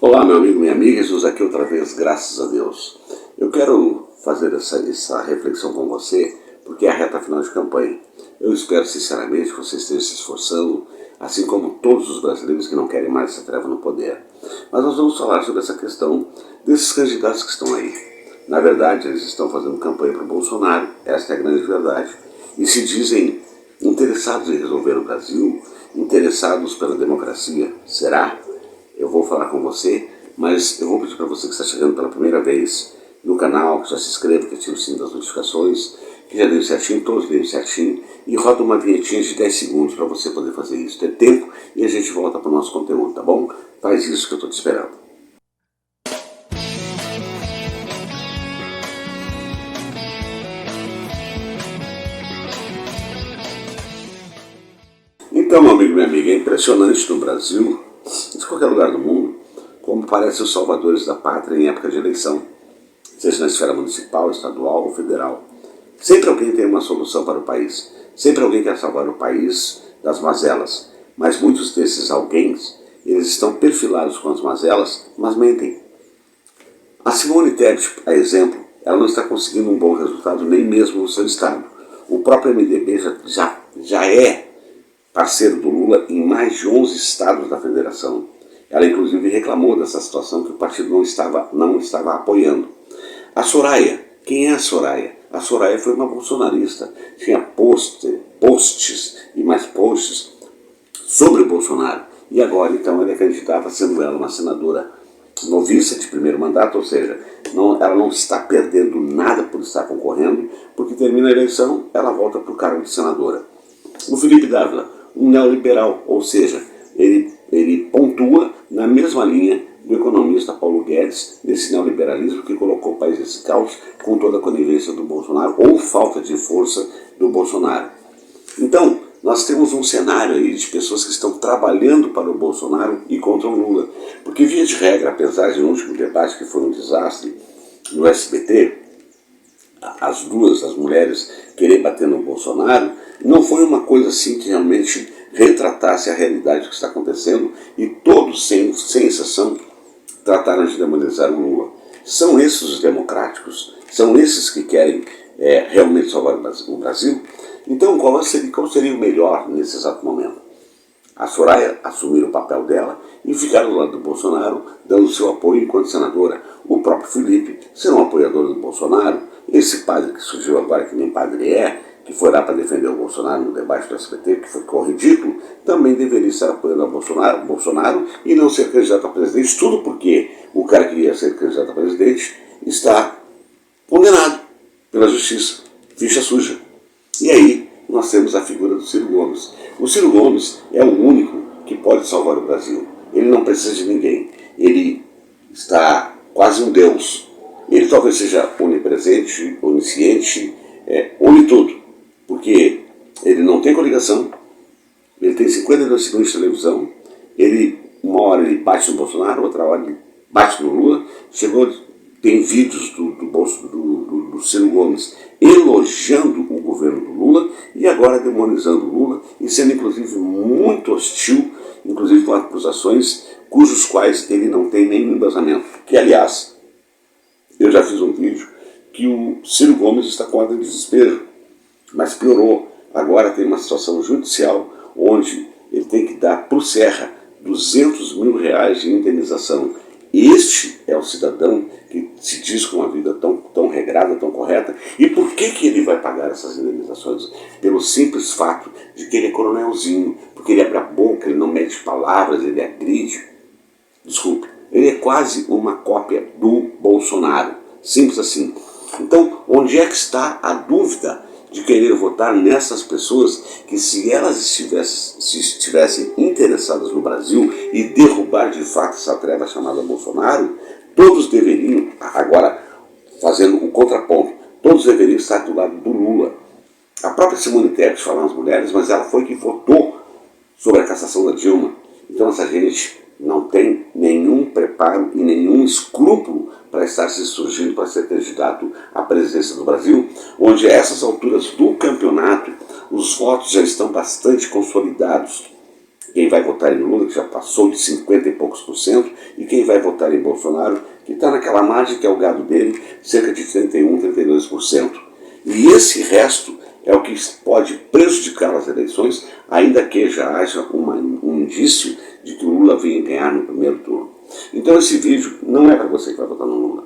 Olá, meu amigo, minha amiga, Jesus aqui outra vez, graças a Deus. Eu quero fazer essa reflexão com você, porque é a reta final de campanha. Eu espero sinceramente que você esteja se esforçando, assim como todos os brasileiros que não querem mais essa treva no poder. Mas nós vamos falar sobre essa questão desses candidatos que estão aí. Na verdade, eles estão fazendo campanha para o Bolsonaro, esta é a grande verdade. E se dizem interessados em resolver o Brasil, interessados pela democracia. Será? Eu vou falar com você, mas eu vou pedir para você que está chegando pela primeira vez no canal, que já se inscreva, que ative o sininho das notificações, que já deu certinho, todos deram certinho, e roda uma vinhetinha de 10 segundos para você poder fazer isso. Ter tempo e a gente volta para o nosso conteúdo, tá bom? Faz isso que eu estou te esperando. Então, meu amigo e minha amiga, é impressionante no Brasil, em qualquer lugar do mundo, como parecem os salvadores da pátria em época de eleição, seja na esfera municipal, estadual ou federal. Sempre alguém tem uma solução para o país, sempre alguém quer salvar o país das mazelas, mas muitos desses alguém, eles estão perfilados com as mazelas, mas mentem. A Simone Tebet, a exemplo, ela não está conseguindo um bom resultado nem mesmo no seu estado. O próprio MDB já é parceiro do Lula em mais de 11 estados da federação. Ela inclusive reclamou dessa situação que o partido não estava apoiando. A Soraya, quem é a Soraya? A Soraya foi uma bolsonarista, tinha posts e mais posts sobre o Bolsonaro. E agora então ela é candidata, sendo ela uma senadora noviça de primeiro mandato, ou seja, ela não está perdendo nada por estar concorrendo, porque termina a eleição, ela volta para o cargo de senadora. O Felipe Dávila, um neoliberal, ou seja, ele pontua na mesma linha do economista Paulo Guedes, desse neoliberalismo que colocou o país nesse caos com toda a conivência do Bolsonaro, ou falta de força do Bolsonaro. Então, nós temos um cenário aí de pessoas que estão trabalhando para o Bolsonaro e contra o Lula. Porque, via de regra, apesar de no último debate que foi um desastre no SBT, as mulheres querer bater no Bolsonaro, não foi uma coisa assim que realmente retratasse a realidade que está acontecendo, e todos, sem exceção, trataram de demonizar o Lula. São esses os democráticos? São esses que querem realmente salvar o Brasil? Então, qual seria o melhor nesse exato momento? A Soraya assumir o papel dela e ficar do lado do Bolsonaro, dando seu apoio enquanto senadora. O próprio Felipe ser um apoiador do Bolsonaro. Esse padre que surgiu agora, que nem padre que foi lá para defender o Bolsonaro no debate do SBT, que ficou ridículo, também deveria estar apoiando o Bolsonaro e não ser candidato a presidente, tudo porque o cara que ia ser candidato a presidente está condenado pela justiça, ficha suja. E aí nós temos a figura do Ciro Gomes. O Ciro Gomes é o único que pode salvar o Brasil. Ele não precisa de ninguém. Ele está quase um deus. Ele talvez seja onipresente, onisciente, une tudo. Porque ele não tem coligação, ele tem 52 segundos de televisão, uma hora ele bate no Bolsonaro, outra hora ele bate no Lula, tem vídeos do Ciro Gomes elogiando o governo do Lula e agora demonizando o Lula e sendo inclusive muito hostil, inclusive com acusações cujos quais ele não tem nenhum embasamento. Que, aliás, eu já fiz um vídeo que o Ciro Gomes está com ordem de despejo, mas piorou. Agora tem uma situação judicial onde ele tem que dar para o Serra R$200 mil de indenização. Este é o cidadão que se diz com uma vida tão regrada, tão correta. E por que ele vai pagar essas indenizações? Pelo simples fato de que ele é coronelzinho, porque ele abre a boca, ele não mede palavras, ele agride. Desculpe, ele é quase uma cópia do Bolsonaro. Simples assim. Então, onde é que está a dúvida de querer votar nessas pessoas que, se elas estivessem interessadas no Brasil e derrubar de fato essa treva chamada Bolsonaro, todos deveriam, agora fazendo o contraponto, todos deveriam estar do lado do Lula. A própria Simone Tebet fala nas mulheres, mas ela foi que votou sobre a cassação da Dilma. Então essa gente não tem nenhum preparo e nenhum escrúpulo para estar se surgindo para ser candidato à presidência do Brasil, onde a essas alturas do campeonato os votos já estão bastante consolidados. Quem vai votar em Lula, que já passou de 50 e poucos %, e quem vai votar em Bolsonaro, que está naquela margem que é o gado dele, cerca de 31, 32%. E esse resto é o que pode prejudicar as eleições, ainda que já haja um indício de que o Lula venha ganhar no primeiro turno. Então esse vídeo não é para você que vai votar no Lula.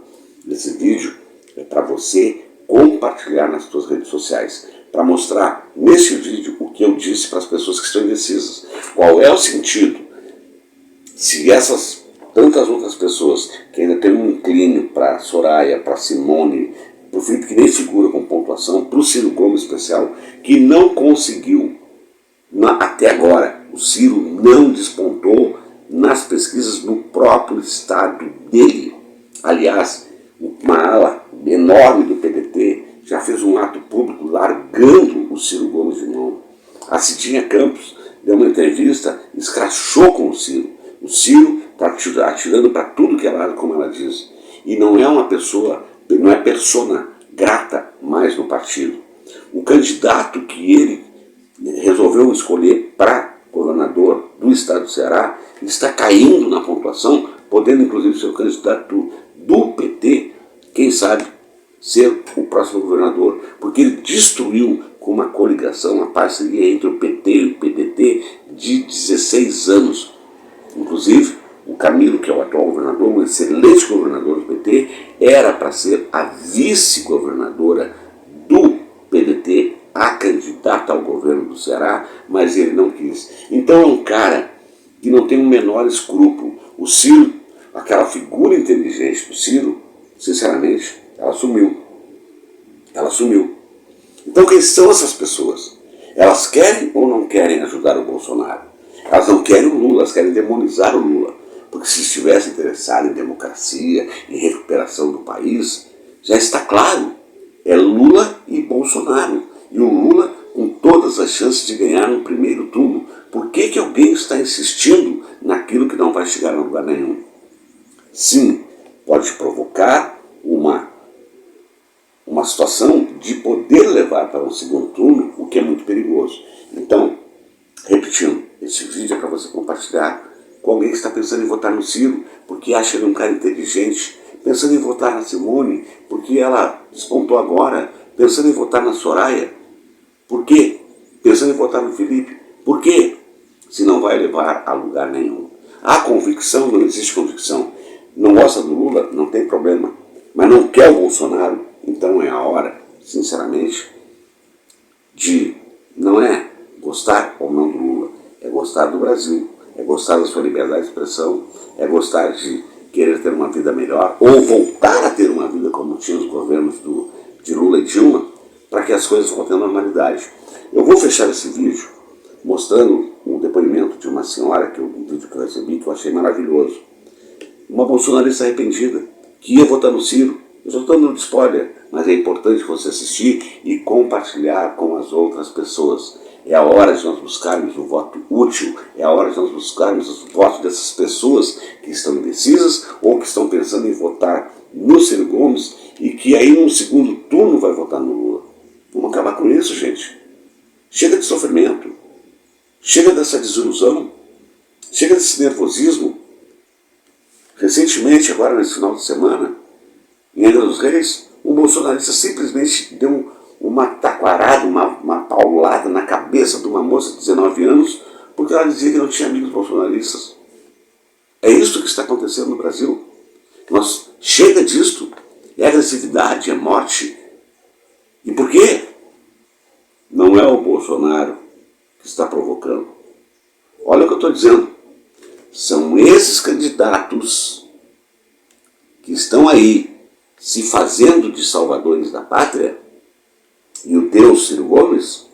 Esse vídeo é para você compartilhar nas suas redes sociais, para mostrar nesse vídeo o que eu disse para as pessoas que estão indecisas. Qual é o sentido? Se essas tantas outras pessoas que ainda têm um inclínio para Soraya, para Simone, para o Felipe, que nem figura com pontuação, para o Ciro Gomes especial, que não conseguiu, até agora, o Ciro não despontou nas pesquisas no próprio estado dele. Aliás, uma ala enorme do PDT já fez um ato público largando o Ciro Gomes de mão. A Cidinha Campos deu uma entrevista, escrachou com o Ciro. O Ciro está atirando para tudo que é lado, como ela diz. E não é uma pessoa, não é persona grata mais no partido. O candidato que ele resolveu escolher para governador do estado do Ceará está caindo na pontuação, podendo inclusive ser o candidato do PT, quem sabe ser o próximo governador, porque ele destruiu com uma coligação, uma parceria entre o PT e o PDT de 16 anos. Inclusive, o Camilo, que é o atual governador, um excelente governador do PT, era para ser a vice-governadora do PDT, a candidata ao governo do Ceará, mas ele não quis. Então é um cara que não tem o menor escrúpulo. O Ciro, aquela figura inteligente do Ciro, sinceramente, ela sumiu. Ela sumiu. Então quem são essas pessoas? Elas querem ou não querem ajudar o Bolsonaro? Elas não querem o Lula, elas querem demonizar o Lula. Porque se estivesse interessado em democracia, em recuperação do país, já está claro, é Lula e Bolsonaro. E o Lula com todas as chances de ganhar no primeiro turno. Por que que alguém está insistindo naquilo que não vai chegar a lugar nenhum? Sim, pode provocar uma situação de poder levar para um segundo turno, o que é muito perigoso. Então, repetindo, esse vídeo é para você compartilhar com alguém que está pensando em votar no Ciro, porque acha ele um cara inteligente, pensando em votar na Simone, porque ela despontou agora, pensando em votar na Soraya. Por quê? Pensando em votar no Felipe. Por quê? Se não vai levar a lugar nenhum. Há convicção, não existe convicção. Não gosta do Lula, não tem problema. Mas não quer o Bolsonaro, então é a hora, sinceramente, de não é gostar ou não do Lula, é gostar do Brasil, é gostar da sua liberdade de expressão, é gostar de querer ter uma vida melhor, ou voltar a ter uma vida como tinha os governos de Lula e Dilma, para que as coisas voltem à normalidade. Eu vou fechar esse vídeo mostrando um depoimento de uma senhora, um vídeo que eu recebi, que eu achei maravilhoso. Uma bolsonarista arrependida, que ia votar no Ciro. Eu já estou dando spoiler, mas é importante você assistir e compartilhar com as outras pessoas. É a hora de nós buscarmos o voto útil, é a hora de nós buscarmos os votos dessas pessoas que estão indecisas ou que estão pensando em votar no Ciro Gomes e que aí no segundo turno vai votar no Lula. Vamos acabar com isso, gente. Chega de sofrimento, chega dessa desilusão, chega desse nervosismo. Recentemente, agora nesse final de semana, em Angra dos Reis, um bolsonarista simplesmente deu uma taquarada, uma paulada na cabeça de uma moça de 19 anos, porque ela dizia que não tinha amigos bolsonaristas. É isso que está acontecendo no Brasil. Chega disto, é agressividade, é morte. E por quê? Não é o Bolsonaro que está provocando. Olha o que eu estou dizendo. São esses candidatos que estão aí se fazendo de salvadores da pátria e o Deus Ciro Gomes,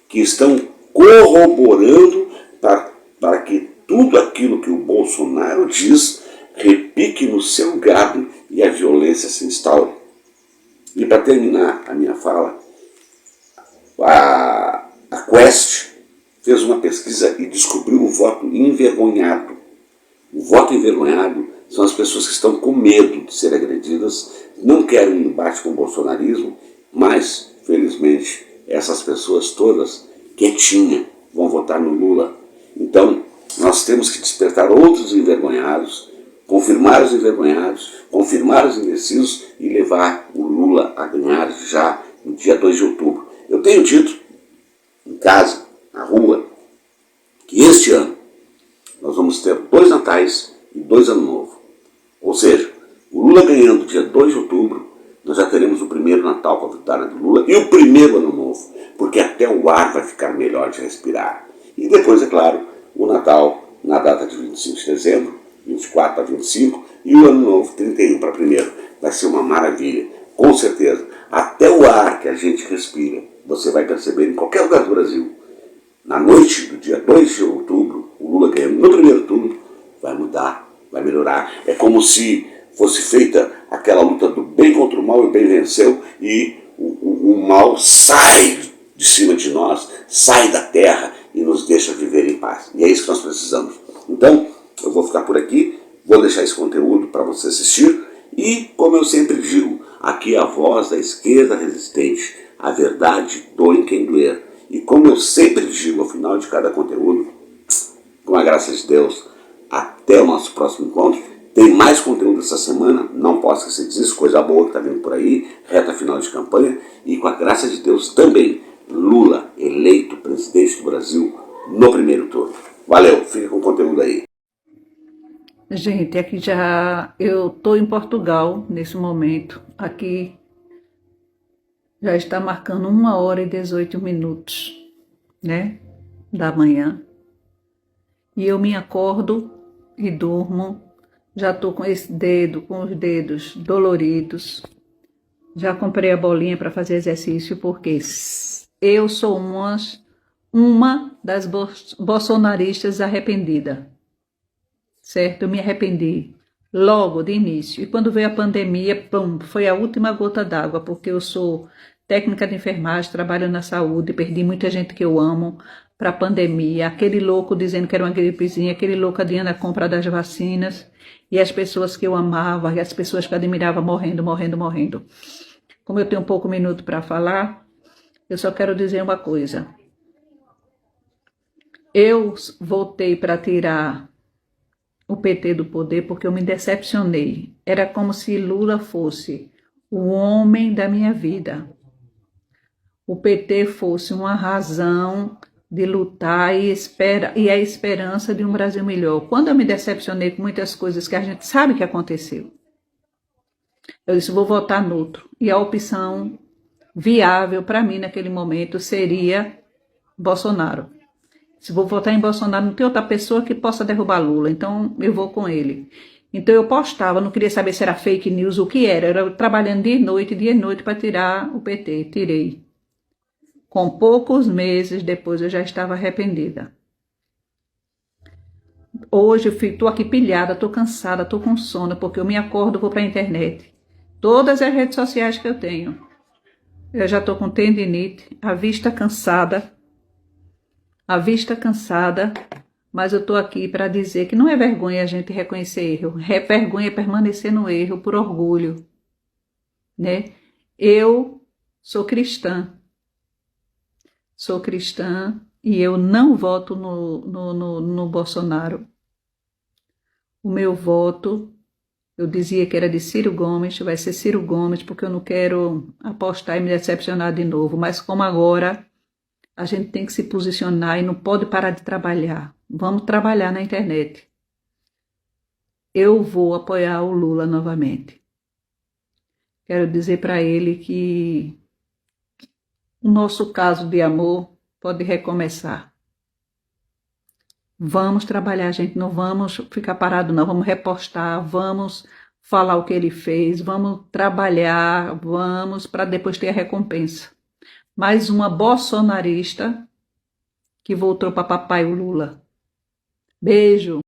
que estão corroborando para que tudo aquilo que o Bolsonaro diz repique no seu gado e a violência se instaure. E para terminar a minha fala, a Quest fez uma pesquisa e descobriu o voto envergonhado. O voto envergonhado são as pessoas que estão com medo de ser agredidas, não querem um embate com o bolsonarismo, mas, felizmente, essas pessoas todas, quietinha, vão votar no Lula. Então, nós temos que despertar outros envergonhados confirmar os envergonhados, confirmar os indecisos e levar o Lula a ganhar já no dia 2 de outubro. Eu tenho dito em casa, na rua, que este ano nós vamos ter 2 natais e 2 anos novo. Ou seja, o Lula ganhando dia 2 de outubro, nós já teremos o primeiro Natal com a vitória do Lula e o primeiro ano novo, porque até o ar vai ficar melhor de respirar. E depois, é claro, o Natal na data de 25 de dezembro, 24 para 25, e o ano novo, 31 para 1º. Vai ser uma maravilha, com certeza. Até o ar que a gente respira, você vai perceber em qualquer lugar do Brasil. Na noite do dia 2 de outubro, o Lula ganhando no primeiro turno, vai mudar, vai melhorar. É como se fosse feita aquela luta do bem contra o mal e o bem venceu e o mal sai de cima de nós, sai da terra e nos deixa viver em paz. E é isso que nós precisamos. Então, eu vou ficar por aqui, vou deixar esse conteúdo para você assistir e, como eu sempre digo, aqui é a voz da esquerda resistente, a verdade doe em quem doer. E como eu sempre digo ao final de cada conteúdo, com a graça de Deus, até o nosso próximo encontro. Tem mais conteúdo essa semana, não posso esquecer disso, coisa boa que está vindo por aí, reta final de campanha, e com a graça de Deus também, Lula eleito presidente do Brasil no primeiro turno. Valeu, fica com o conteúdo aí. Gente, aqui já eu estou em Portugal nesse momento. Aqui já está marcando 1h18, né, da manhã. E eu me acordo e durmo. Já estou com esse dedo, com os dedos doloridos. Já comprei a bolinha para fazer exercício porque eu sou uma das bolsonaristas arrependida. Certo? Eu me arrependi logo de início. E quando veio a pandemia, pum, foi a última gota d'água, porque eu sou técnica de enfermagem, trabalho na saúde, perdi muita gente que eu amo para a pandemia. Aquele louco dizendo que era uma gripezinha, aquele louco adiando a compra das vacinas, e as pessoas que eu amava, e as pessoas que eu admirava morrendo. Como eu tenho pouco minuto para falar, eu só quero dizer uma coisa. Eu voltei para tirar o PT do poder porque eu me decepcionei. Era como se Lula fosse o homem da minha vida. O PT fosse uma razão de lutar e a esperança de um Brasil melhor. Quando eu me decepcionei com muitas coisas que a gente sabe que aconteceu, eu disse, vou votar no outro. E a opção viável para mim naquele momento seria Bolsonaro. Se vou votar em Bolsonaro, não tem outra pessoa que possa derrubar Lula, então eu vou com ele. Então eu postava, não queria saber se era fake news, o que era. Eu trabalhando dia e noite para tirar o PT, tirei. Com poucos meses depois eu já estava arrependida. Hoje eu estou aqui pilhada, estou cansada, estou com sono, porque eu me acordo e vou para a internet. Todas as redes sociais que eu tenho. Eu já estou com tendinite, a vista cansada, mas eu estou aqui para dizer que não é vergonha a gente reconhecer erro, é vergonha permanecer no erro por orgulho, né? Eu sou cristã e eu não voto no Bolsonaro. O meu voto, eu dizia que era de Ciro Gomes, vai ser Ciro Gomes, porque eu não quero apostar e me decepcionar de novo, mas como agora a gente tem que se posicionar e não pode parar de trabalhar. Vamos trabalhar na internet. Eu vou apoiar o Lula novamente. Quero dizer para ele que o nosso caso de amor pode recomeçar. Vamos trabalhar, gente. Não vamos ficar parado, não. Vamos repostar, vamos falar o que ele fez, vamos trabalhar, vamos para depois ter a recompensa. Mais uma bolsonarista que voltou para papai o Lula. Beijo!